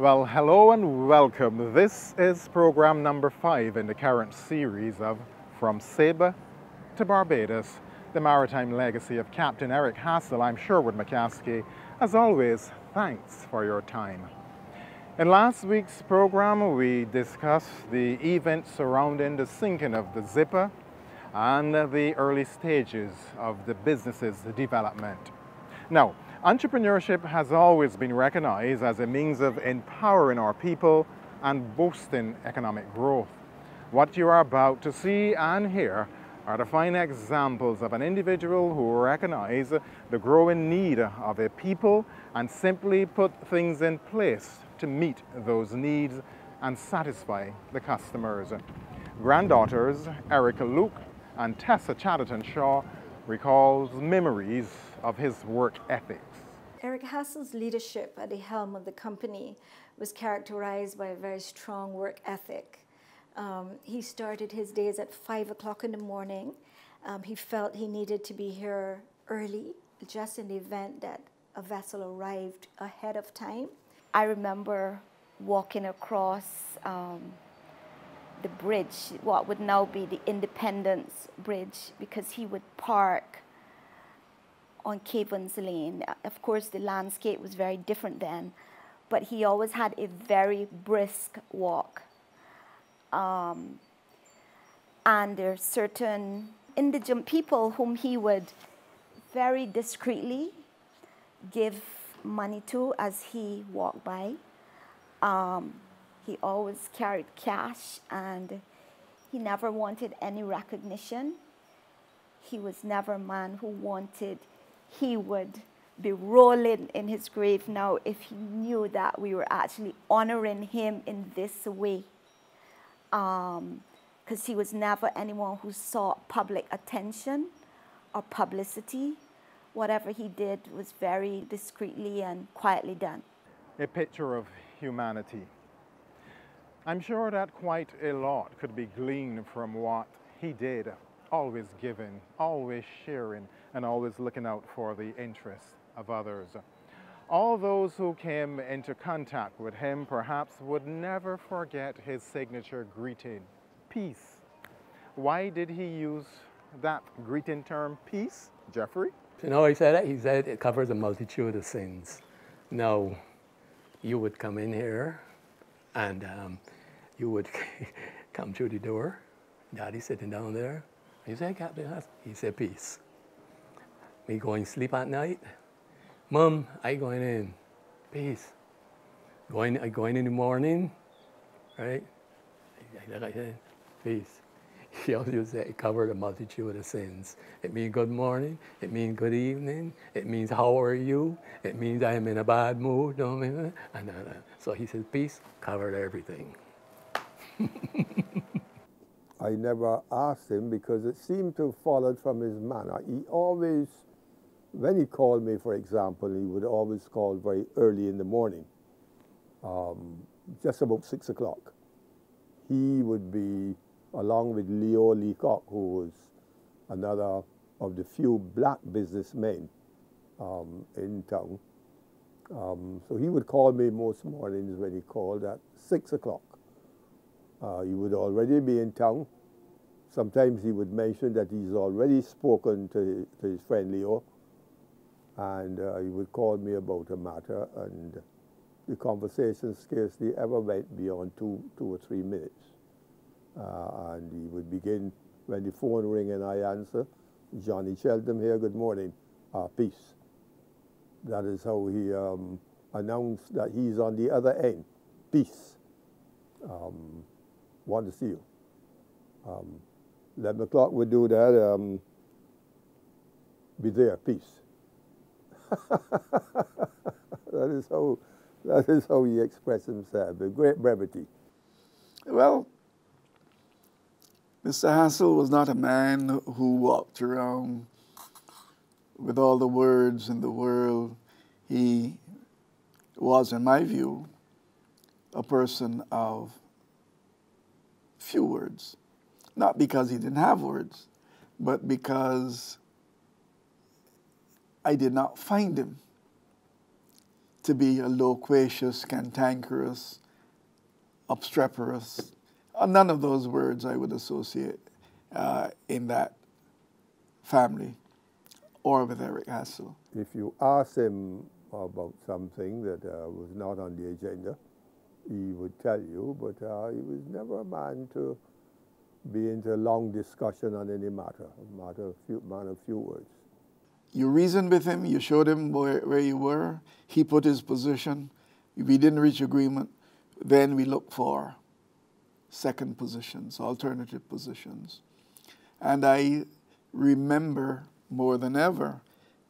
Well, hello and welcome. This is program number 5 in the current series of From Saba to Barbados, the maritime legacy of Captain Eric Hassell. I'm Sherwood McCaskey. As always, thanks for your time. In last week's program, we discussed the events surrounding the sinking of the Zipper and the early stages of the business's development. Now, entrepreneurship has always been recognized as a means of empowering our people and boosting economic growth. What you are about to see and hear are the fine examples of an individual who recognized the growing need of a people and simply put things in place to meet those needs and satisfy the customers. Granddaughters Erica Luke and Tessa Chatterton Shaw recalls memories of his work ethics. Eric Hassell's leadership at the helm of the company was characterized by a very strong work ethic. He started his days at 5 o'clock in the morning. He felt he needed to be here early, just in the event that a vessel arrived ahead of time. I remember walking across the bridge, what would now be the Independence Bridge, because he would park on Cavens Lane. Of course, the landscape was very different then, but he always had a very brisk walk. And there are certain indigent people whom he would very discreetly give money to as he walked by. He always carried cash and he never wanted any recognition. He was never a man who wanted, he would be rolling in his grave now if he knew that we were actually honoring him in this way. Because he was never anyone who sought public attention or publicity. Whatever he did was very discreetly and quietly done. A picture of humanity. I'm sure that quite a lot could be gleaned from what he did, always giving, always sharing, and always looking out for the interests of others. All those who came into contact with him perhaps would never forget his signature greeting, peace. Why did he use that greeting term, peace, Jeffrey? You know, he said it covers a multitude of sins. Now, you would come in here and you would come through the door. Daddy's sitting down there. He said, Captain Hassell. He said, peace. Me going to sleep at night. Mom, I going in. Peace. I going in the morning, right? Like I said, peace. He also said it covered a multitude of sins. It means good morning. It means good evening. It means how are you. It means I am in a bad mood. So he said peace covered everything. I never asked him because it seemed to have followed from his manner. He always, when he called me, for example, he would always call very early in the morning, just about 6 o'clock. He would be, along with Leo Leacock, who was another of the few black businessmen in town. So he would call me most mornings when he called at 6 o'clock. He would already be in town. Sometimes he would mention that he's already spoken to his friend Leo, and he would call me about a matter, and the conversation scarcely ever went beyond two or 3 minutes. And he would begin, when the phone rang and I answer, Johnny Cheltenham here, good morning, peace. That is how he announced that he's on the other end, peace. Want to see you. 11 o'clock would do that, be there, peace. That is how he expressed himself, with great brevity. Well, Mr. Hassell was not a man who walked around with all the words in the world. He was, in my view, a person of few words. Not because he didn't have words, but because I did not find him to be a loquacious, cantankerous, obstreperous. None of those words I would associate in that family or with Eric Hassell. If you ask him about something that was not on the agenda, he would tell you, but he was never a man to be into a long discussion on any matter, man of few words. You reasoned with him, you showed him where you were, he put his position. If we didn't reach agreement, then we looked for second positions, alternative positions. And I remember more than ever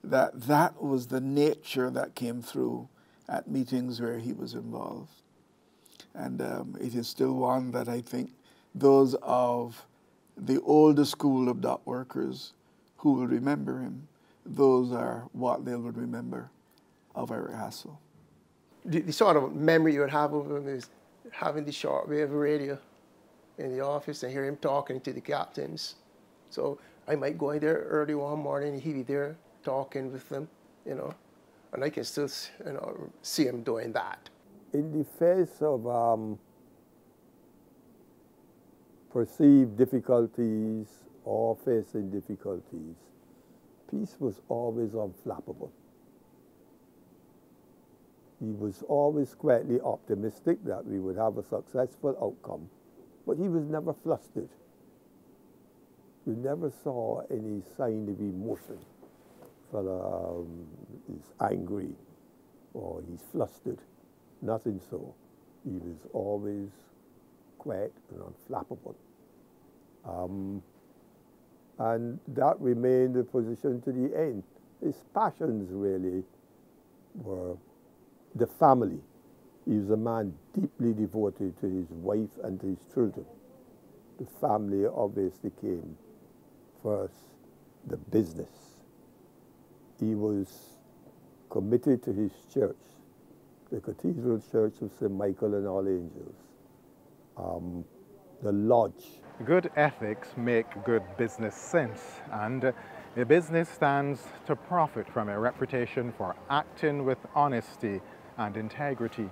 that that was the nature that came through at meetings where he was involved. And it is still one that I think those of the older school of dock workers who will remember him, those are what they would remember of Eric Hassell. The sort of memory you would have of him is having the shortwave radio in the office and hear him talking to the captains. So I might go in there early one morning and he'd be there talking with them, you know, and I can still, you know, see him doing that. In the face of perceived difficulties or facing difficulties, Peace was always unflappable. He was always quietly optimistic that we would have a successful outcome, but he was never flustered. You never saw any sign of emotion. Fella is angry or he's flustered. Nothing so. He was always quiet and unflappable. And that remained the position to the end. His passions really were the family. He was a man deeply devoted to his wife and to his children. The family obviously came first, the business. He was committed to his church, the Cathedral Church of St. Michael and All Angels, the lodge. Good ethics make good business sense, and a business stands to profit from a reputation for acting with honesty and integrity.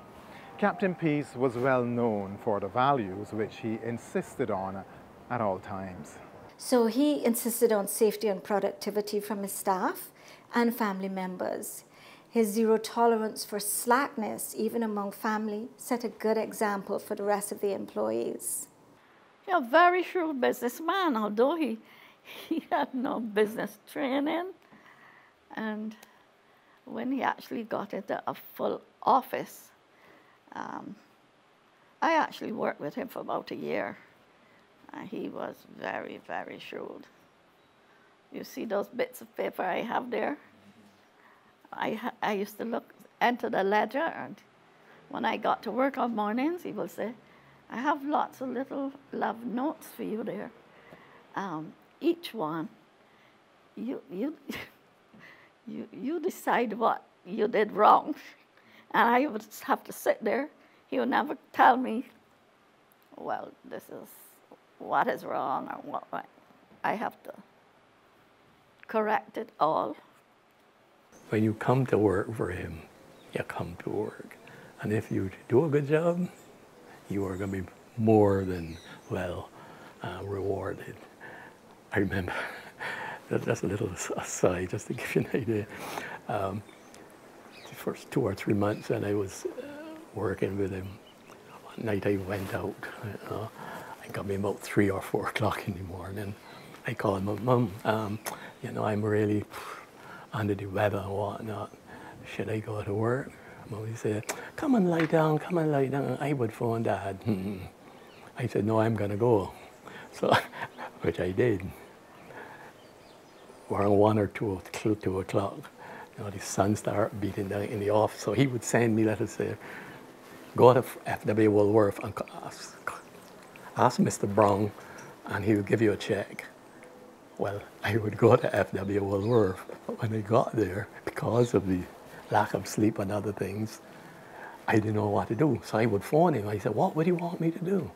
Captain Peace was well known for the values which he insisted on at all times. So he insisted on safety and productivity from his staff and family members. His zero tolerance for slackness, even among family, set a good example for the rest of the employees. He's a very shrewd businessman, although he had no business training. And when he actually got into a full office, I actually worked with him for about a year. He was very, very shrewd. You see those bits of paper I have there? I used to enter the ledger, and when I got to work on mornings, he would say, I have lots of little love notes for you there. Each one, you decide what you did wrong. And I would have to sit there. He would never tell me, well, this is what is wrong or what. I have to correct it all. When you come to work for him, you come to work. And if you do a good job, you are going to be more than well rewarded. I remember, that's a little aside, just to give you an idea. The first 2 or 3 months when I was working with him, one night I went out. I got me about 3 or 4 o'clock in the morning. I called my mum, you know, I'm really under the weather and whatnot. Should I go to work? Mommy said, come and lie down, come and lie down. I would phone Dad. I said, no, I'm going to go. So, which I did. Around 1 or 2 o'clock, you know, the sun started beating down in the office. So he would send me, let us say, go to F.W. Woolworth and ask Mr. Brown, and he would give you a check. Well, I would go to F.W. Woolworth, but when I got there, because of the lack of sleep and other things, I didn't know what to do. So I would phone him. I said, what would you want me to do?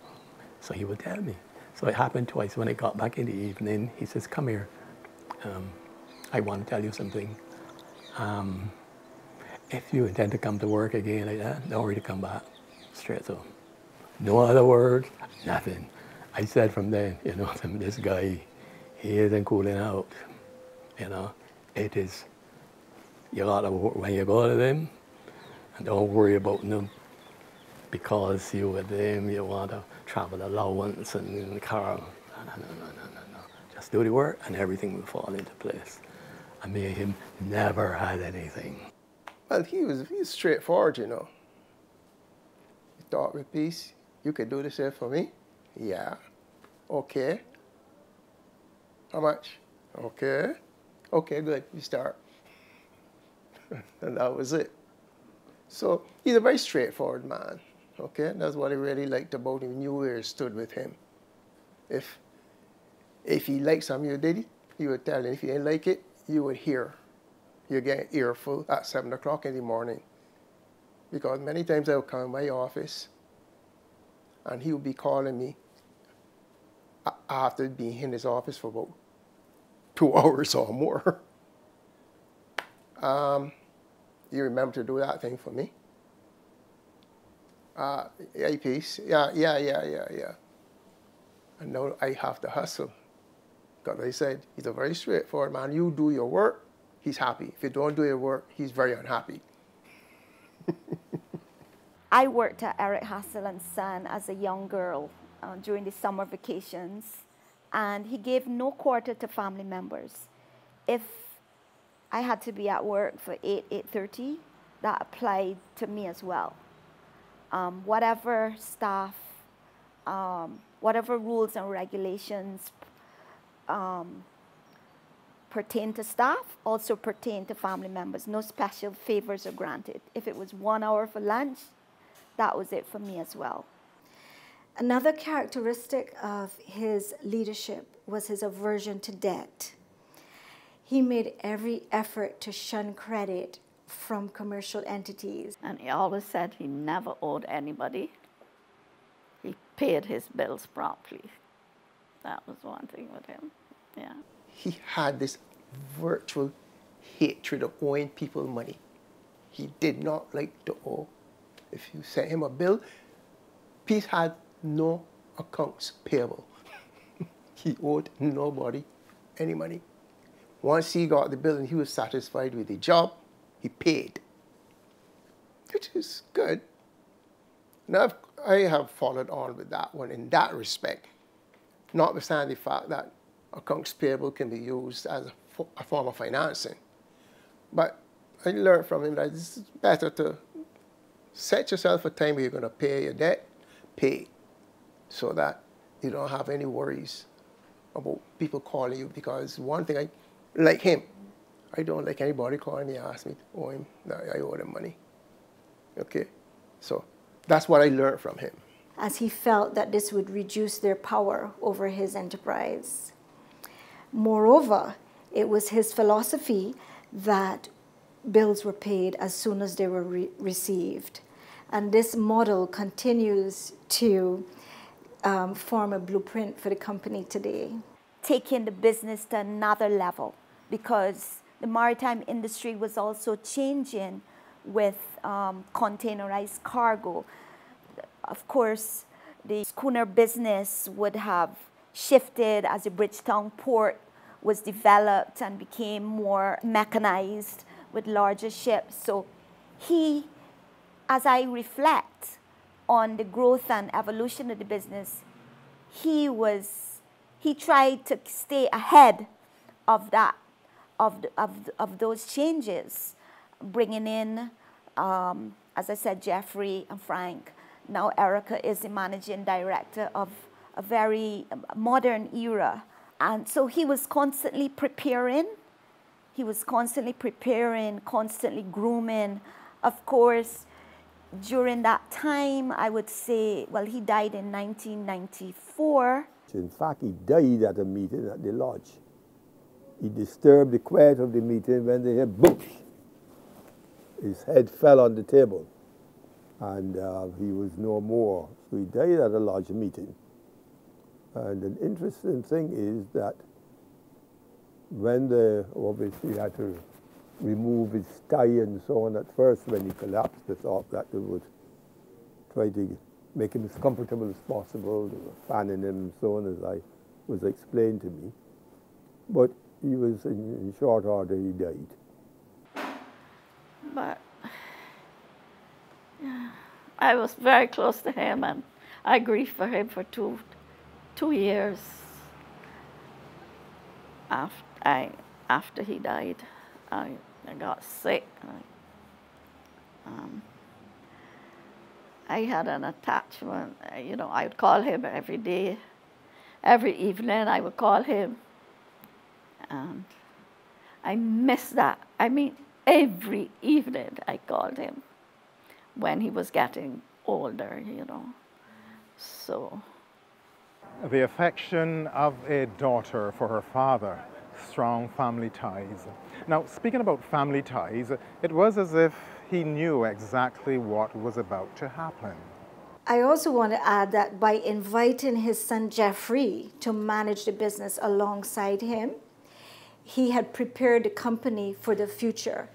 So he would tell me. So it happened twice. When I got back in the evening, he says, come here. I want to tell you something. if you intend to come to work again like that, don't worry to come back. Straight so. No other words, nothing. I said from then, you know, this guy, he isn't cooling out. You know, it is, you gotta, when you go to them, don't worry about them because you with them, you want to travel allowance and in the car. No. Just do the work and everything will fall into place. I mean, him never had anything. Well, he was straightforward, you know. He thought with peace, you could do this here for me? Yeah. Okay. How much? Okay. Okay, good. You start. And that was it. So he's a very straightforward man. Okay, that's what I really liked about him. Knew where he stood with him. If he liked something you did, you would tell him. If you didn't like it, you would hear. You get an earful at 7 o'clock in the morning. Because many times I would come in my office and he would be calling me after being in his office for about 2 hours or more. You remember to do that thing for me? Yeah, peace. Yeah. And now I have to hustle. Because I said, he's a very straightforward man. You do your work, he's happy. If you don't do your work, he's very unhappy. I worked at Eric Hassell and Son as a young girl during the summer vacations, and he gave no quarter to family members. If I had to be at work for 8:30, that applied to me as well. Whatever staff, whatever rules and regulations pertain to staff also pertain to family members. No special favors are granted. If it was 1 hour for lunch, that was it for me as well. Another characteristic of his leadership was his aversion to debt. He made every effort to shun credit from commercial entities. And he always said he never owed anybody. He paid his bills promptly. That was one thing with him, yeah. He had this virtual hatred of owing people money. He did not like to owe. If you sent him a bill, Pete had no accounts payable. He owed nobody any money. Once he got the bill and he was satisfied with the job, he paid, which is good. Now, I have followed on with that one in that respect, notwithstanding the fact that accounts payable can be used as a form of financing. But I learned from him that it's better to set yourself a time where you're going to pay your debt, pay, so that you don't have any worries about people calling you. Because one thing, like him, I don't like anybody calling me and ask me to owe him, that I owe them money. Okay, so that's what I learned from him. As he felt that this would reduce their power over his enterprise. Moreover, it was his philosophy that bills were paid as soon as they were received. And this model continues to form a blueprint for the company today. Taking the business to another level, because the maritime industry was also changing with containerized cargo. Of course, the schooner business would have shifted as the Bridgetown port was developed and became more mechanized with larger ships. So he, as I reflect on the growth and evolution of the business, he tried to stay ahead of that, of those changes, bringing in, as I said, Jeffrey and Frank. Now Erica is the managing director of a very modern era. And so he was constantly preparing. He was constantly preparing, constantly grooming. Of course, during that time, I would say, well, he died in 1994. In fact, he died at a meeting at the lodge. He disturbed the quiet of the meeting when they heard boom. His head fell on the table, and he was no more. So he died at a lodge meeting. And an interesting thing is that when obviously had to remove his tie and so on. At first, when he collapsed, they thought that they would try to make him as comfortable as possible. They were fanning him and so on, as I was explained to me. But he was, in short order, he died. But yeah, I was very close to him, and I grieved for him for two years after he died. I got sick. I had an attachment. You know, I would call him every day. Every evening I would call him. And I miss that. I mean, every evening I called him when he was getting older, you know. So. The affection of a daughter for her father, strong family ties. Now, speaking about family ties, it was as if he knew exactly what was about to happen. I also want to add that by inviting his son Jeffrey to manage the business alongside him, he had prepared the company for the future,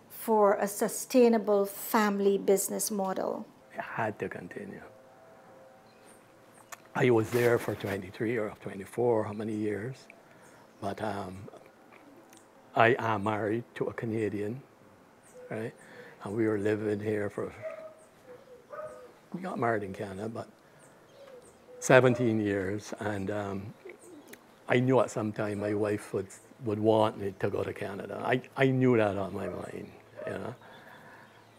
for a sustainable family business model. It had to continue. I was there for 23 or 24, how many years? But I am married to a Canadian, right? And we were living here we got married in Canada, but 17 years. And I knew at some time my wife would want me to go to Canada. I knew that on my mind, you know.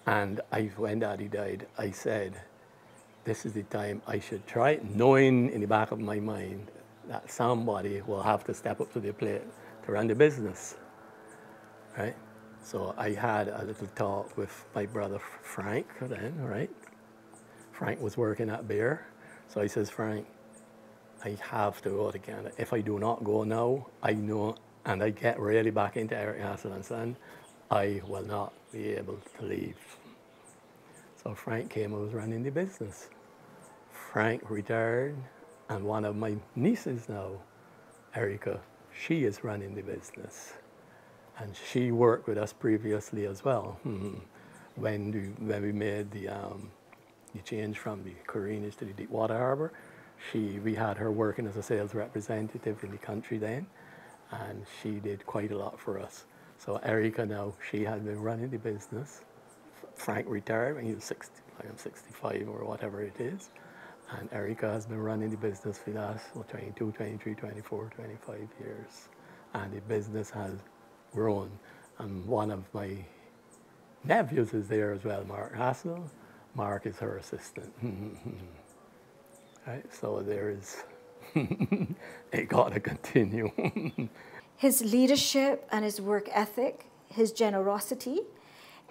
And when Daddy died, I said, this is the time I should try it, knowing in the back of my mind that somebody will have to step up to the plate to run the business, right? So I had a little talk with my brother Frank then, right? Frank was working at Beer. So I says, Frank, I have to go to Canada. If I do not go now, I know, and I get really back into Eric Hassell and Son, I will not be able to leave. So Frank came and was running the business. Frank retired, and one of my nieces now, Erica, she is running the business. And she worked with us previously as well. When we made the change from the Carinas to the Deepwater Harbour, we had her working as a sales representative in the country then, and she did quite a lot for us. So Erica now, she has been running the business. Frank retired when he was 60, like I'm 65 or whatever it is. And Erica has been running the business for the last 22, 23, 24, 25 years. And the business has grown. And one of my nephews is there as well, Mark Hassell. Mark is her assistant. Right, so there is, it got to continue. His leadership and his work ethic, his generosity,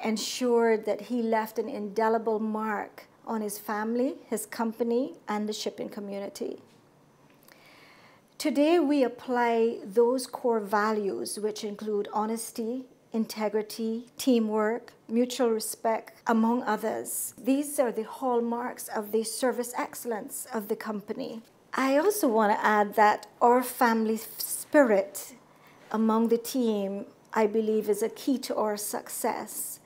ensured that he left an indelible mark on his family, his company, and the shipping community. Today, we apply those core values, which include honesty, integrity, teamwork, mutual respect, among others. These are the hallmarks of the service excellence of the company. I also want to add that our family spirit among the team, I believe, is a key to our success.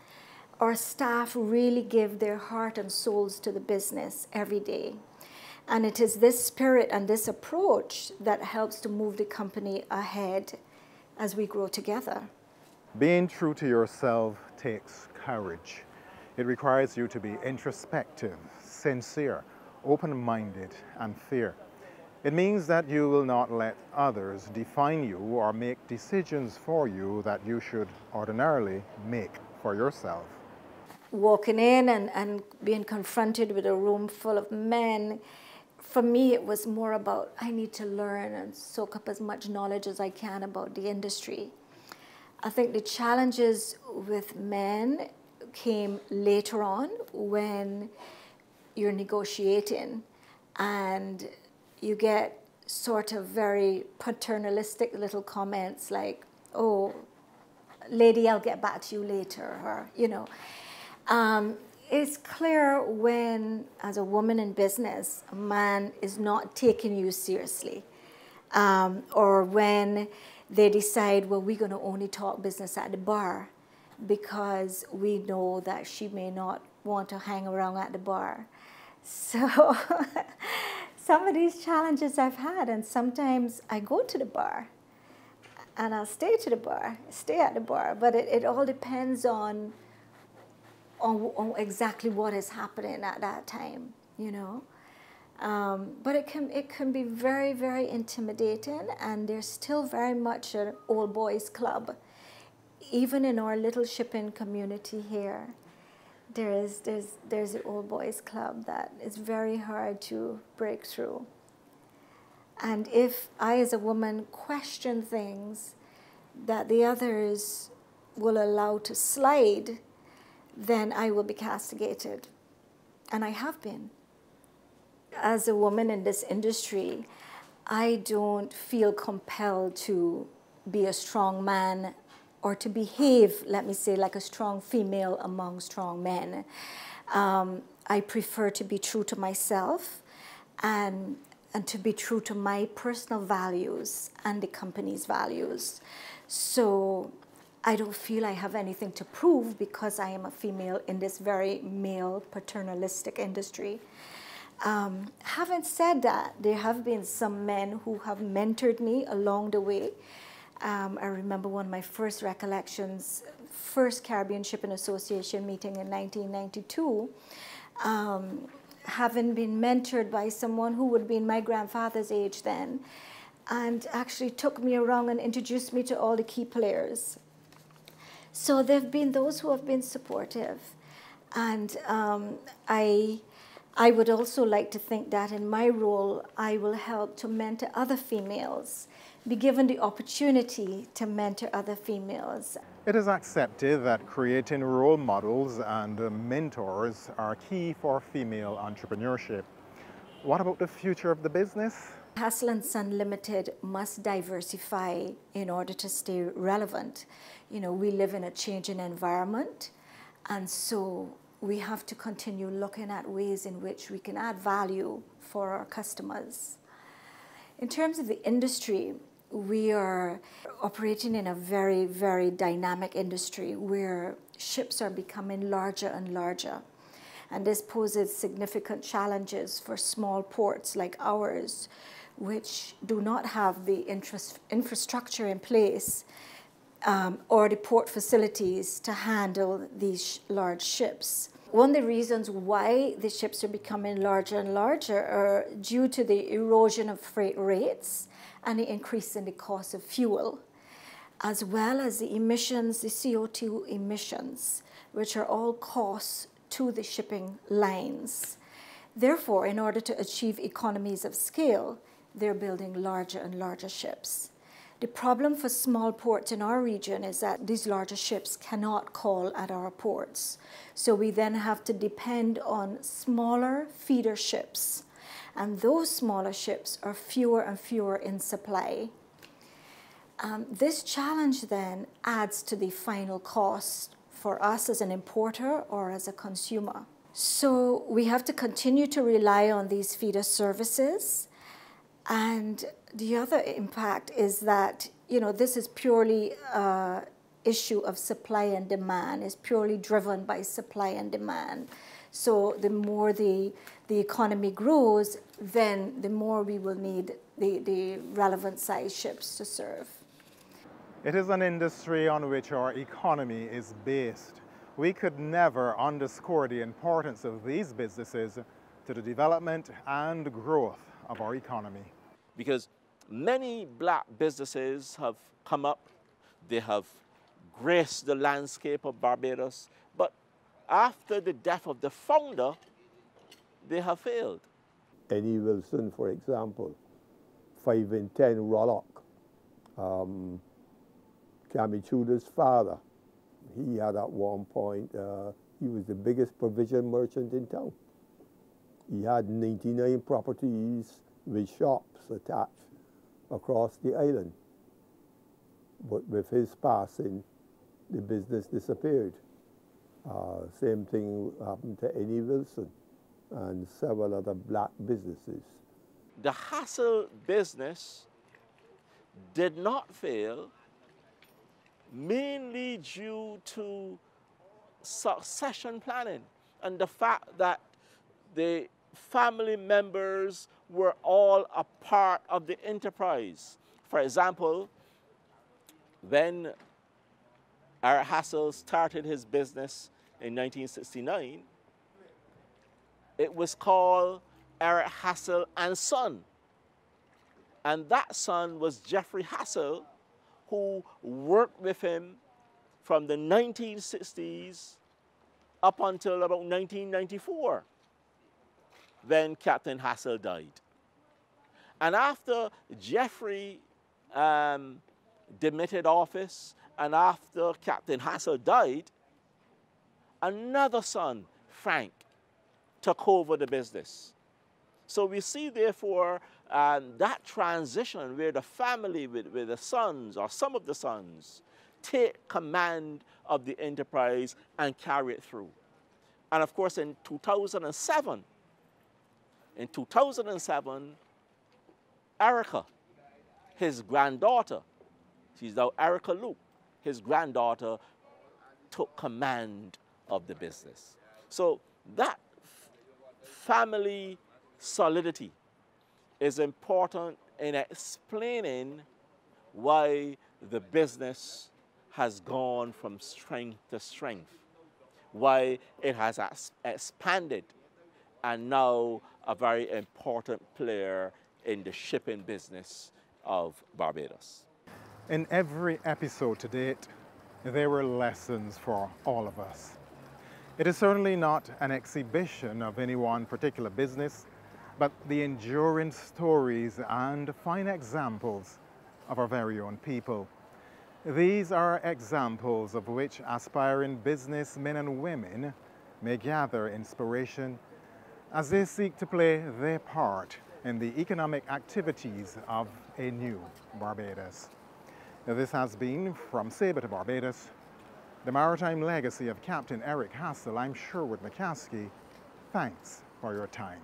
Our staff really give their heart and souls to the business every day. And it is this spirit and this approach that helps to move the company ahead as we grow together. Being true to yourself takes courage. It requires you to be introspective, sincere, open-minded, and fair. It means that you will not let others define you or make decisions for you that you should ordinarily make for yourself. Walking in and being confronted with a room full of men, for me it was more about I need to learn and soak up as much knowledge as I can about the industry. I think the challenges with men came later on when you're negotiating and you get sort of very paternalistic little comments like, oh, lady, I'll get back to you later, or, you know. It's clear when, as a woman in business, a man is not taking you seriously, or when they decide, well, we're going to only talk business at the bar. because we know that she may not want to hang around at the bar. So some of these challenges I've had, and sometimes I go to the bar and I'll stay at the bar, but it all depends on exactly what is happening at that time, you know. But it can be very, very intimidating, and there's still very much an old boys club. Even in our little shipping community here, there's an old boys club that is very hard to break through. And if I, as a woman, question things that the others will allow to slide, then I will be castigated. And I have been. As a woman in this industry, I don't feel compelled to be a strong man or to behave, let me say, like a strong female among strong men. I prefer to be true to myself and to be true to my personal values and the company's values. So I don't feel I have anything to prove because I am a female in this very male paternalistic industry. Having said that, there have been some men who have mentored me along the way. I remember one of my first recollections, first Caribbean Shipping Association meeting in 1992, having been mentored by someone who would have been my grandfather's age then, and actually took me around and introduced me to all the key players. So there have been those who have been supportive. And I would also like to think that in my role, I will help to mentor other females, be given the opportunity to mentor other females. It is accepted that creating role models and mentors are key for female entrepreneurship. What about the future of the business? Hassell & Son Limited must diversify in order to stay relevant. You know, we live in a changing environment, and so we have to continue looking at ways in which we can add value for our customers. In terms of the industry, we are operating in a very, very dynamic industry where ships are becoming larger and larger. And this poses significant challenges for small ports like ours, which do not have the infrastructure in place or the port facilities to handle these large ships. One of the reasons why the ships are becoming larger and larger are due to the erosion of freight rates and the increase in the cost of fuel, as well as the emissions, the CO2 emissions, which are all costs to the shipping lines. Therefore, in order to achieve economies of scale, they're building larger and larger ships. The problem for small ports in our region is that these larger ships cannot call at our ports. So we then have to depend on smaller feeder ships. And those smaller ships are fewer and fewer in supply. This challenge then adds to the final cost for us as an importer or as a consumer. So we have to continue to rely on these feeder services. And the other impact is that, you know, this is purely an issue of supply and demand. It's purely driven by supply and demand. So the more the economy grows, then the more we will need the relevant size ships to serve. It is an industry on which our economy is based. We could never underscore the importance of these businesses to the development and growth of our economy. Because many black businesses have come up, they have graced the landscape of Barbados, but after the death of the founder, they have failed. Eddie Wilson, for example, 5 in 10 Rollock. Cammy Tudor's father, he had at one point, he was the biggest provision merchant in town. He had 99 properties with shops attached across the island. But with his passing, the business disappeared. Same thing happened to Eddie Wilson and several other black businesses. The Hassell business did not fail mainly due to succession planning and the fact that the family members were all a part of the enterprise. For example, when Eric Hassell started his business in 1969, it was called Eric Hassell and Son. And that son was Jeffrey Hassell, who worked with him from the 1960s up until about 1994, when Captain Hassell died. And after Jeffrey demitted office, and after Captain Hassell died, another son, Frank, took over the business. So we see, therefore, that transition where the family with the sons, or some of the sons, take command of the enterprise and carry it through. And of course, in 2007, Erica, his granddaughter, she's now Erica Luke, his granddaughter, took command of the business. So that family solidity is important in explaining why the business has gone from strength to strength, why it has expanded and now a very important player in the shipping business of Barbados. In every episode to date, there were lessons for all of us. It is certainly not an exhibition of any one particular business, but the enduring stories and fine examples of our very own people. These are examples of which aspiring businessmen and women may gather inspiration as they seek to play their part in the economic activities of a new Barbados. This has been From Saba to Barbados, the maritime legacy of Captain Eric Hassell. I'm Sherwood McCaskey. Thanks for your time.